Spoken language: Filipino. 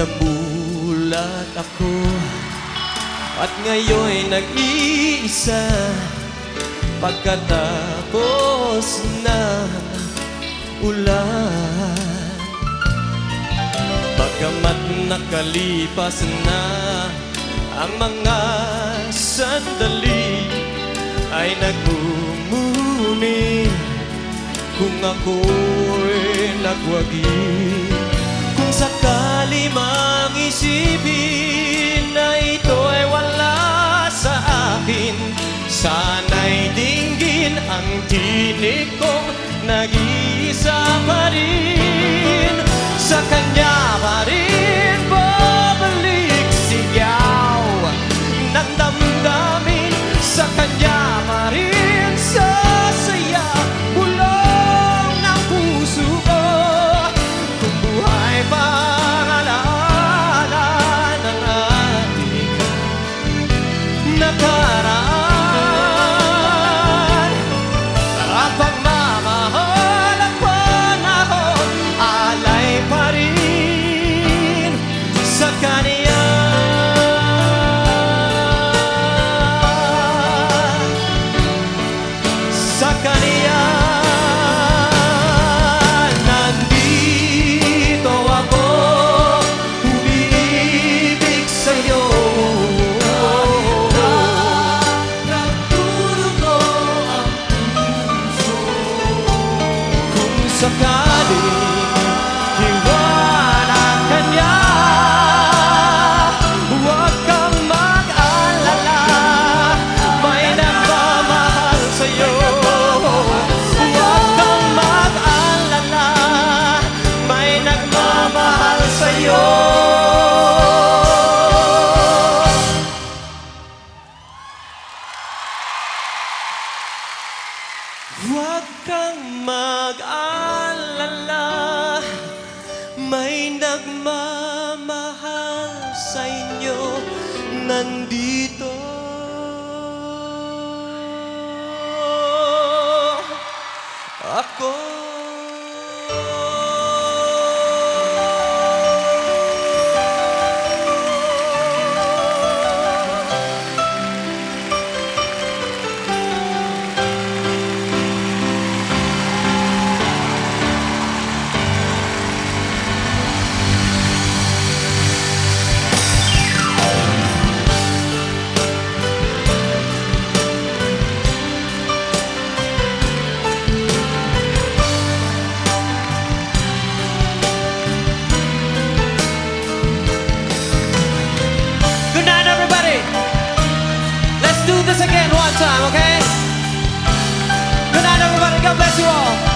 Namulat ako at ngayon'y nag-iisa pagkatapos na ulan. Bagamat nakalipas na ang mga sandali, ay nagmumuni kung ako'y nagwagi. Kung sakali mang isipin na ito'y wala sa akin, sana'y dinggin ang tinig kong nag-iisa pa rin. Sa kanya pa rin babalik sigaw ng damdamin, sa kanya pa rin sasaya bulong ng puso ko. Kung buhay pa ang alaala ng ating nakaraan, at pagmamahal ang panahon, alay pa rin sa kanya. Sa kanya nandito ako, umiibig sa'yo. Nagdurugo ang puso. Kung sakaling iwanan ka niya, huwag kang mag-alala, may nagmamahal sa'yo. Huwag kang mag-alala, may nagmamahal sa'yo. Huwag kang mag-alala, may nagmamahal sa inyo, nandito ako. Good night, everybody. Let's do this again one time, okay? Good night, everybody. God bless you all.